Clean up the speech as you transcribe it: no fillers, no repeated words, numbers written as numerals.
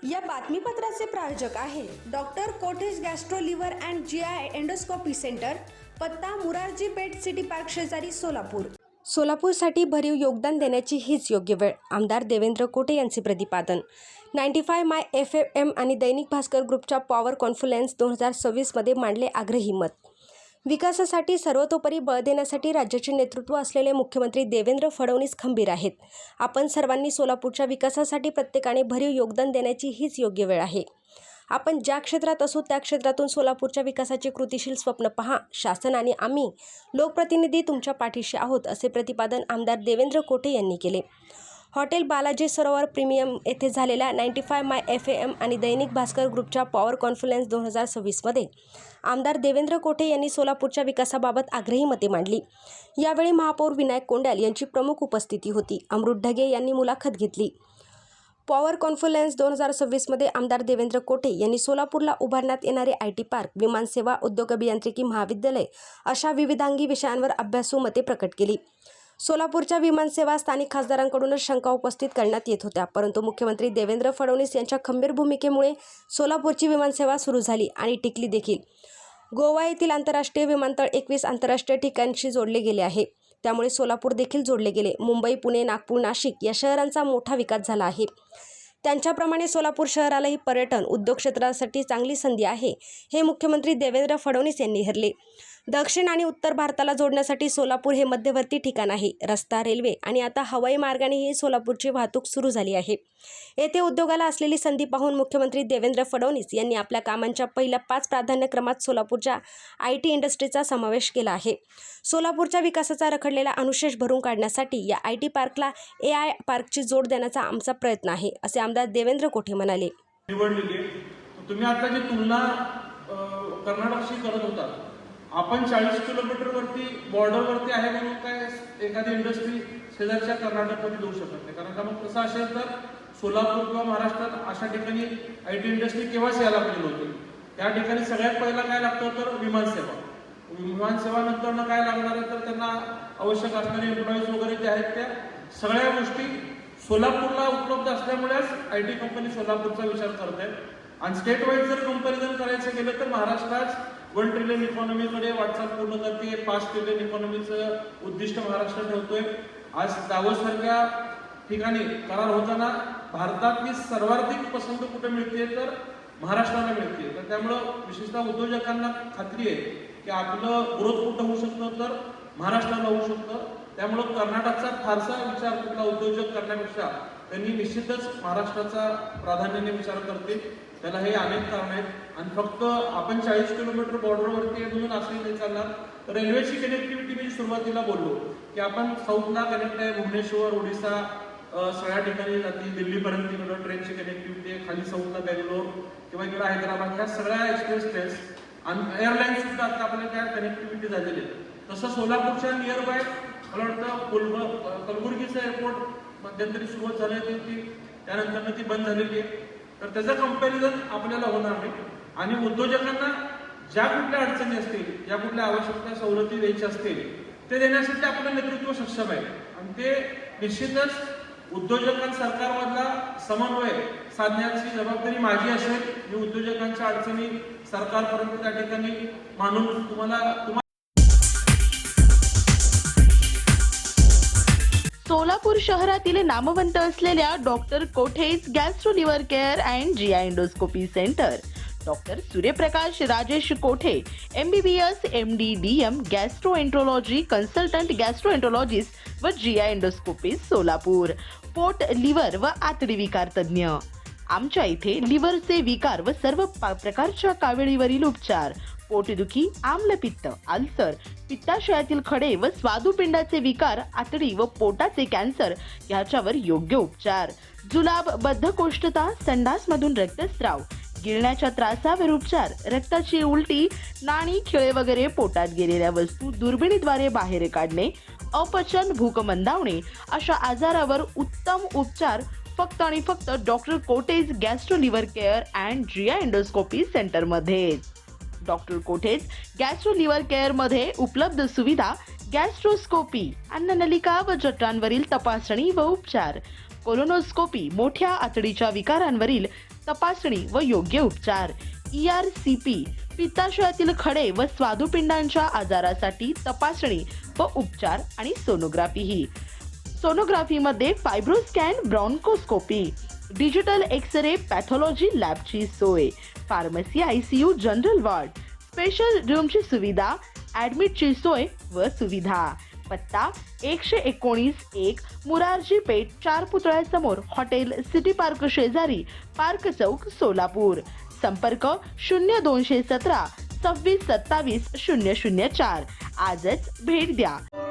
या बातमीपत्राचे प्रायोजक आहे doctor Kothe's gastro liver and GI endoscopy centre, पत्ता मुरारजी पेठ सिटी पार्क शेजारी सोलापूर। सोलापूरसाठी भरीव योगदान देण्याची हीच योग्य वेळ, आमदार देवेंद्र कोठे यांचे प्रतिपादन। 95 माय FM आणि दैनिक भास्कर ग्रुपच्या पॉवर कॉन्फरन्स 2026 मध्ये मांडले आग्रही मत। विकासासाठी सर्वतोपरी बळ देण्यासाठी राज्याचे नेतृत्व असलेले मुख्यमंत्री देवेंद्र फडणवीस खंबीर आहेत। आपण सर्वांनी सोलापूरच्या विकासासाठी प्रत्येकाने भरीव योगदान देण्याची हीच योग्य वेळ आहे। आपण ज्या क्षेत्रात असू त्या क्षेत्रातून सोलापूरच्या विकासाचे कृतिशील स्वप्न पहा। शासन आणि आम्ही लोकप्रतिनिधी तुमच्या पाठीशी आहोत, असे प्रतिपादन आमदार देवेंद्र कोठे यांनी केले। हॉटेल बालाजी सरोवर प्रीमियम येथे झालेल्या 95 माय FM आणि दैनिक भास्कर ग्रुपच्या पॉवर कॉन्फरन्स 2026 मध्ये आमदार देवेंद्र कोठे यांनी सोलापूरच्या विकासाबाबत आग्रही मते मांडली। यावेळी महापौर विनायक कोंडाल यांची प्रमुख उपस्थिती होती। अमृत ढगे यांनी मुलाखत घेतली। पॉवर कॉन्फरन्स 2026 मध्ये आमदार देवेंद्र कोठे यांनी सोलापूरला उभारण्यात येणारे IT पार्क, विमानसेवा, उद्योग अभियांत्रिकी महाविद्यालय अशा विविधांगी विषयांवर अभ्यासू मते प्रकट केली। सोलापूरच्या विमानसेवा स्थानिक खासदारांकडूनच शंका उपस्थित करण्यात येत होत्या, परंतु मुख्यमंत्री देवेंद्र फडणवीस यांच्या खंबीर भूमिकेमुळे सोलापूरची विमानसेवा सुरू झाली आणि टिकली देखील। गोवा येथील आंतरराष्ट्रीय विमानतळ 21 आंतरराष्ट्रीय ठिकाणांशी जोडले गेले आहे, त्यामुळे सोलापूर देखील जोडले गेले। मुंबई, पुणे, नागपूर, नाशिक या शहरांचा मोठा विकास झाला आहे। त्यांच्याप्रमाणे सोलापूर शहरालाही पर्यटन उद्योग क्षेत्रासाठी चांगली संधी आहे, हे मुख्यमंत्री देवेंद्र फडणवीस यांनी हेरले। दक्षिण आणि उत्तर भारताला जोडण्यासाठी सोलापूर हे मध्यवर्ती ठिकाण आहे। रस्ता, रेल्वे आणि आता हवाई मार्गानेही सोलापूरची वाहतूक सुरू झाली आहे। येथे उद्योगाला असलेली संधी पाहून मुख्यमंत्री देवेंद्र फडणवीस यांनी आपल्या कामांच्या पहिल्या 5 प्राधान्यक्रमात सोलापूरच्या IT इंडस्ट्रीचा समावेश केला आहे। सोलापूरच्या विकासाचा रखडलेला अनुशेष भरून काढण्यासाठी या IT पार्कला AI पार्कची जोड देण्याचा आमचा प्रयत्न आहे, असे आमदार देवेंद्र कोठे म्हणाले। तुम्ही आता जी तुलना कर्नाटकशी करत होता, आपण 40 किलोमीटरवरती बॉर्डरवरती आहे म्हणून काय एखादी इंडस्ट्री शेजारच्या कर्नाटकमध्ये देऊ शकत नाही, कारण का मग तसं असेल तर सोलापूर किंवा महाराष्ट्रात अशा ठिकाणी IT इंडस्ट्री केव्हाच यायला पाहिजे होती। त्या ठिकाणी सगळ्यात पहिला काय लागतं तर विमानसेवा। विमानसेवा नंतर काय लागणार आहे तर त्यांना आवश्यक असणारे एम्प्लॉईज वगैरे जे आहेत त्या सगळ्या गोष्टी सोलापूरला उपलब्ध असल्यामुळेच IT कंपनी सोलापूरचा विचार करत आहेत। आणि स्टेट वाईज जर कंपॅरिझन करायचं गेलं तर महाराष्ट्रात 1 ट्रिलियन इकॉनॉमीकडे वाटचाल पूर्ण करते, 5 ट्रिलियन इकॉनॉमीचं उद्दिष्ट महाराष्ट्र ठेवतोय। आज दावोस सारख्या ठिकाणी करार होताना भारतातली सर्वाधिक पसंत कुठे मिळते तर महाराष्ट्राला मिळते। तर त्यामुळं विशेषतः उद्योजकांना खात्री आहे की आपलं ग्रोथ कुठं होऊ शकतं तर महाराष्ट्राला होऊ शकतं। त्यामुळं कर्नाटकचा फारसा विचार कुठला उद्योजक करण्यापेक्षा त्यांनी निश्चितच महाराष्ट्राचा प्राधान्याने विचार करतील। त्याला हे अनेक कारण आहेत आणि फक्त आपण 40 किलोमीटर बॉर्डरवरती आहे म्हणून असंही नाही चालणार। तर रेल्वेची कनेक्टिव्हिटी मी सुरुवातीला बोललो की आपण साऊथला कनेक्ट आहे, भुवनेश्वर, ओडिसा सगळ्या ठिकाणी जाते, दिल्लीपर्यंत इकडं ट्रेनची कनेक्टिव्हिटी आहे, खाली साऊथला बेंगलोर किंवा इकडं हैदराबाद, ह्या सगळ्या एक्सप्रेस ट्रेन्स आणि एअरलाईन्स सुद्धा आता आपल्याला त्या कनेक्टिव्हिटी झालेली आहे। तसं सोलापूरच्या नियर बाय मला वाटतं कलबुर्गीचं एअरपोर्ट मध्यंतरी सुरुवात झाली होती, त्यानंतर ती बंद झालेली आहे। तर त्याचं कंपॅरिझन आपल्याला होणार नाही आणि उद्योजकांना ज्या कुठल्या अडचणी असतील, ज्या कुठल्या आवश्यकता सवलती द्यायच्या असतील ते देण्यासाठी आपलं नेतृत्व सक्षम आहे आणि ते निश्चितच उद्योजकां सरकारमधला समन्वय साधण्याची जबाबदारी माझी असेल। मी उद्योजकांच्या अडचणी सरकारपर्यंत त्या ठिकाणी मानून तुम्हाला सोलापूर शहरातील नामवंत असलेल्या doctor Kothe's gastro liver care and GI endoscopy centre, doctor Suryaprakash Rajesh Kothe MBBS MD DM gastroenterology consultant gastroenterologist व GI एंडोस्कोपी सोलापूर, पोट, लिव्हर व आतडी विकार तज्ञ। आमच्या इथे लिव्हरचे विकार व सर्व प्रकारच्या काविळीवरील उपचार, पोटदुखी, आम्लपित्त, अल्सर, पित्ताशयातील खडे व स्वादुपिंडाचे विकार, आतडी व पोटाचे कॅन्सर याच्यावर योग्य उपचार, जुलाब, बद्धकोष्ठता, संडासमधून रक्तस्राव, गिळण्याच्या त्रासावर उपचार, रक्ताची उलटी, नाणी, खिळे वगैरे पोटात गेलेल्या वस्तू दुर्बिणीद्वारे बाहेर काढणे, अपचन, भूक मंदावणे अशा आजारावर उत्तम उपचार फक्त आणि फक्त doctor Kothe's gastro liver care and GI endoscopy सेंटरमध्ये। Doctor Kothe's gastro liver care मध्ये उपलब्ध सुविधा गॅस्ट्रोस्कोपी, अन्ननलिका व जठरांवरील तपासणी व उपचार, कोलोनोस्कोपी, मोठ्या आतडीच्या विकारांवरील तपासणी व योग्य उपचार. ERCP पित्ताशयातील खडे व स्वादुपिंडांच्या आजारासाठी तपासणी व उपचार आणि सोनोग्राफी. सोनोग्राफीमध्ये fibroscan, bronchoscopy, digital X-ray pathology लॅबची सोय, pharmacy, ICU, general ward, special रूमची सुविधा, ॲडमिटची सोय व सुविधा. पत्ता 119-1 मुरारजी पेठ, 4 पुतळ्यासमोर, हॉटेल सिटी पार्क शेजारी, पार्क चौक, सोलापूर. संपर्क 0217 26 27 004. आजच भेट द्या.